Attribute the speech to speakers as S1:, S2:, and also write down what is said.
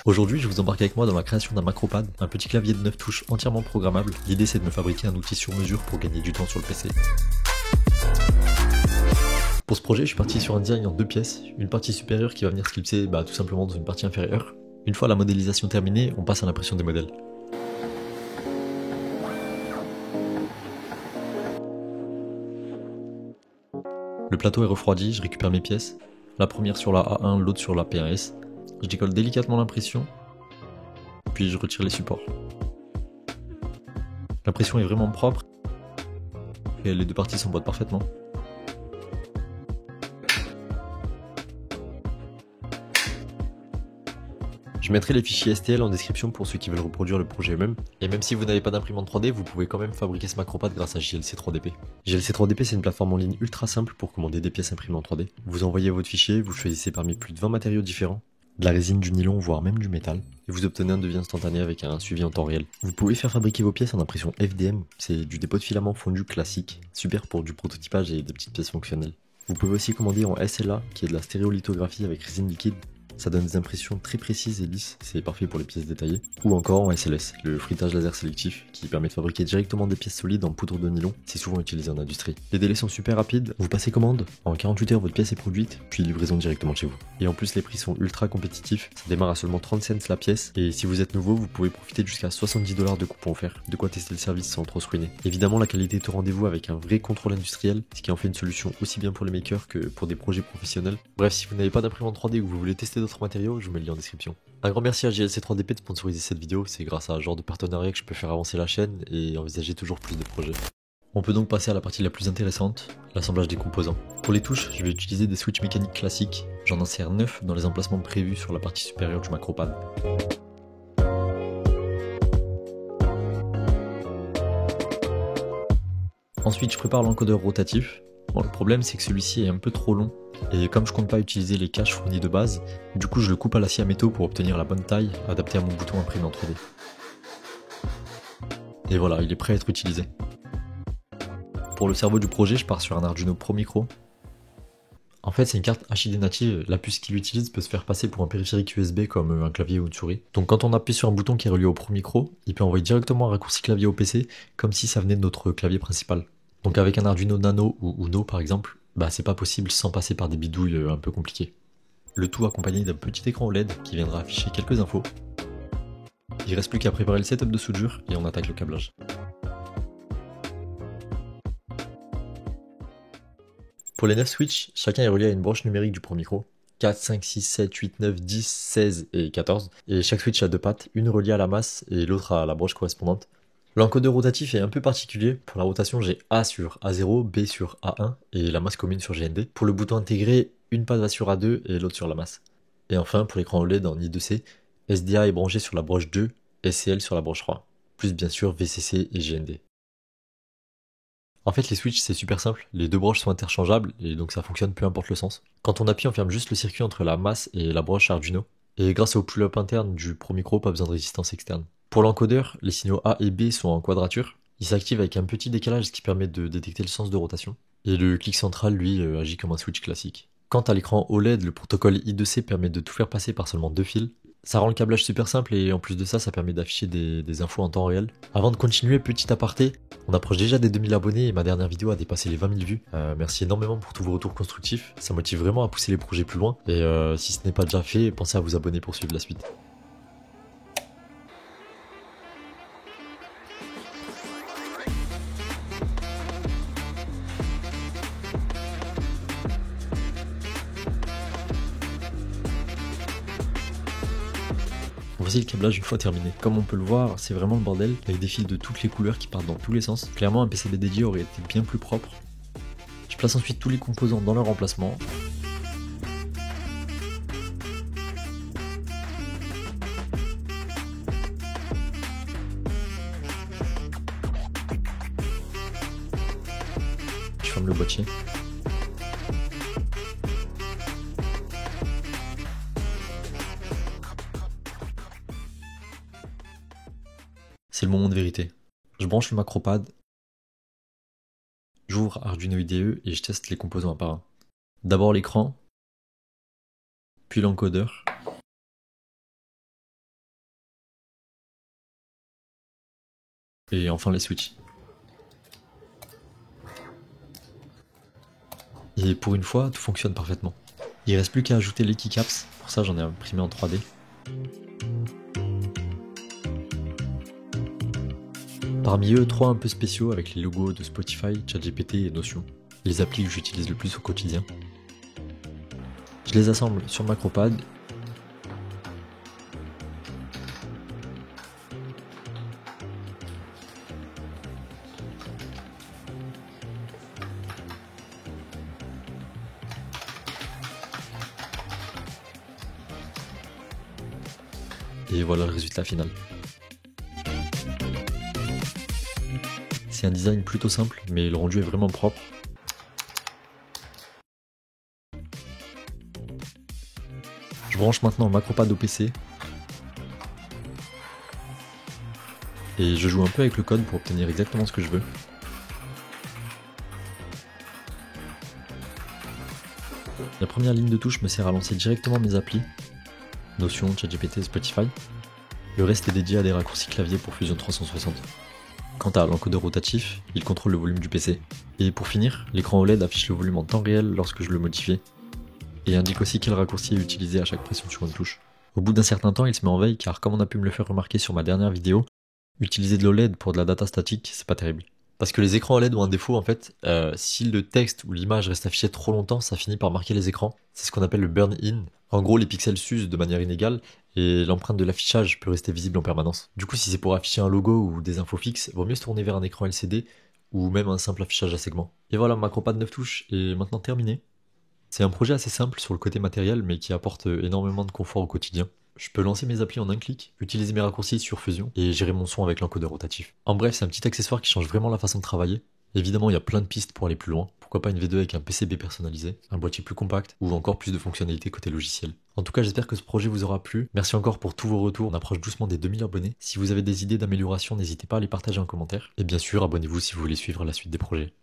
S1: Aujourd'hui, je vous embarque avec moi dans la création d'un macropad, un petit clavier de 9 touches entièrement programmable. L'idée c'est de me fabriquer un outil sur mesure pour gagner du temps sur le PC. Pour ce projet, je suis parti sur un design en deux pièces, une partie supérieure qui va venir se clipser tout simplement dans une partie inférieure. Une fois la modélisation terminée, on passe à l'impression des modèles. Le plateau est refroidi, je récupère mes pièces, la première sur la A1, l'autre sur la P1S. Je décolle délicatement l'impression, puis je retire les supports. L'impression est vraiment propre, et les deux parties s'emboîtent parfaitement. Je mettrai les fichiers STL en description pour ceux qui veulent reproduire le projet eux-mêmes. Et même si vous n'avez pas d'imprimante 3D, vous pouvez quand même fabriquer ce macropad grâce à JLC 3DP. JLC 3DP, c'est une plateforme en ligne ultra simple pour commander des pièces imprimées en 3D. Vous envoyez votre fichier, vous choisissez parmi plus de 20 matériaux différents, de la résine, du nylon, voire même du métal, et vous obtenez un devis instantané avec un suivi en temps réel. Vous pouvez faire fabriquer vos pièces en impression FDM, c'est du dépôt de filament fondu classique, super pour du prototypage et des petites pièces fonctionnelles. Vous pouvez aussi commander en SLA, qui est de la stéréolithographie avec résine liquide. Ça donne des impressions très précises et lisses, c'est parfait pour les pièces détaillées. Ou encore en SLS, le frittage laser sélectif, qui permet de fabriquer directement des pièces solides en poudre de nylon, c'est souvent utilisé en industrie. Les délais sont super rapides, vous passez commande, en 48 heures votre pièce est produite, puis livraison directement chez vous. Et en plus les prix sont ultra compétitifs, ça démarre à seulement 30 cents la pièce, et si vous êtes nouveau, vous pouvez profiter jusqu'à 70 $ de coupons offerts, de quoi tester le service sans trop se ruiner. Évidemment la qualité est au rendez-vous avec un vrai contrôle industriel, ce qui en fait une solution aussi bien pour les makers que pour des projets professionnels. Bref, si vous n'avez pas d'imprimante 3D ou que vous voulez tester d'autres matériaux, je vous mets le lien en description. Un grand merci à JLC 3DP de sponsoriser cette vidéo, c'est grâce à un genre de partenariat que je peux faire avancer la chaîne et envisager toujours plus de projets. On peut donc passer à la partie la plus intéressante, l'assemblage des composants. Pour les touches, je vais utiliser des switches mécaniques classiques, j'en insère 9 dans les emplacements prévus sur la partie supérieure du macropad. Ensuite, je prépare l'encodeur rotatif. Bon, le problème c'est que celui-ci est un peu trop long, et comme je compte pas utiliser les caches fournis de base, du coup je le coupe à la scie à métaux pour obtenir la bonne taille, adaptée à mon bouton imprimé en 3D. Et voilà, il est prêt à être utilisé. Pour le cerveau du projet, je pars sur un Arduino Pro Micro. En fait c'est une carte HID native, la puce qu'il utilise peut se faire passer pour un périphérique USB comme un clavier ou une souris. Donc quand on appuie sur un bouton qui est relié au Pro Micro, il peut envoyer directement un raccourci clavier au PC, comme si ça venait de notre clavier principal. Donc avec un Arduino Nano ou Uno par exemple, c'est pas possible sans passer par des bidouilles un peu compliquées. Le tout accompagné d'un petit écran OLED qui viendra afficher quelques infos. Il reste plus qu'à préparer le setup de soudure et on attaque le câblage. Pour les 9 switches, chacun est relié à une branche numérique du Pro Micro. 4, 5, 6, 7, 8, 9, 10, 16 et 14. Et chaque switch a deux pattes, une reliée à la masse et l'autre à la branche correspondante. L'encodeur rotatif est un peu particulier. Pour la rotation, j'ai A sur A0, B sur A1 et la masse commune sur GND. Pour le bouton intégré, une patte va sur A2 et l'autre sur la masse. Et enfin, pour l'écran OLED en I2C, SDA est branché sur la broche 2, SCL sur la broche 3, plus bien sûr VCC et GND. En fait, les switches c'est super simple, les deux broches sont interchangeables et donc ça fonctionne peu importe le sens. Quand on appuie, on ferme juste le circuit entre la masse et la broche Arduino. Et grâce au pull-up interne du Pro Micro, pas besoin de résistance externe. Pour l'encodeur, les signaux A et B sont en quadrature. Il s'active avec un petit décalage, ce qui permet de détecter le sens de rotation. Et le clic central, lui, agit comme un switch classique. Quant à l'écran OLED, le protocole I2C permet de tout faire passer par seulement deux fils. Ça rend le câblage super simple et en plus de ça, ça permet d'afficher des infos en temps réel. Avant de continuer, petit aparté, on approche déjà des 2000 abonnés et ma dernière vidéo a dépassé les 20 000 vues. Merci énormément pour tous vos retours constructifs, ça motive vraiment à pousser les projets plus loin. Et si ce n'est pas déjà fait, pensez à vous abonner pour suivre la suite. Voici le câblage une fois terminé. Comme on peut le voir, c'est vraiment le bordel, avec des fils de toutes les couleurs qui partent dans tous les sens. Clairement, un PCB dédié aurait été bien plus propre. Je place ensuite tous les composants dans leur emplacement. Je ferme le boîtier. C'est le moment de vérité. Je branche le macropad, j'ouvre Arduino IDE et je teste les composants un par un. D'abord l'écran, puis l'encodeur, Et enfin les switches. Et pour une fois, tout fonctionne parfaitement. Il reste plus qu'à ajouter les keycaps, pour ça j'en ai imprimé en 3D. Parmi eux, 3 un peu spéciaux avec les logos de Spotify, ChatGPT et Notion, les applis que j'utilise le plus au quotidien. Je les assemble sur Macropad. Et voilà le résultat final. C'est un design plutôt simple, mais le rendu est vraiment propre. Je branche maintenant Macropad au PC. Et je joue un peu avec le code pour obtenir exactement ce que je veux. La première ligne de touche me sert à lancer directement mes applis, Notion, ChatGPT, Spotify. Le reste est dédié à des raccourcis clavier pour Fusion 360. Quant à l'encodeur rotatif, il contrôle le volume du PC. Et pour finir, l'écran OLED affiche le volume en temps réel lorsque je le modifie, et indique aussi quel raccourci est utilisé à chaque pression sur une touche. Au bout d'un certain temps, il se met en veille car comme on a pu me le faire remarquer sur ma dernière vidéo, utiliser de l'OLED pour de la data statique, c'est pas terrible. Parce que les écrans OLED ont un défaut en fait, si le texte ou l'image reste affiché trop longtemps, ça finit par marquer les écrans. C'est ce qu'on appelle le burn-in. En gros, les pixels s'usent de manière inégale et l'empreinte de l'affichage peut rester visible en permanence. Du coup, si c'est pour afficher un logo ou des infos fixes, vaut mieux se tourner vers un écran LCD ou même un simple affichage à segments. Et voilà, Macropad 9 touches est maintenant terminé. C'est un projet assez simple sur le côté matériel mais qui apporte énormément de confort au quotidien. Je peux lancer mes applis en un clic, utiliser mes raccourcis sur Fusion et gérer mon son avec l'encodeur rotatif. En bref, c'est un petit accessoire qui change vraiment la façon de travailler. Évidemment, il y a plein de pistes pour aller plus loin. Pourquoi pas une V2 avec un PCB personnalisé, un boîtier plus compact ou encore plus de fonctionnalités côté logiciel. En tout cas, j'espère que ce projet vous aura plu. Merci encore pour tous vos retours. On approche doucement des 2000 abonnés. Si vous avez des idées d'amélioration, n'hésitez pas à les partager en commentaire. Et bien sûr, abonnez-vous si vous voulez suivre la suite des projets.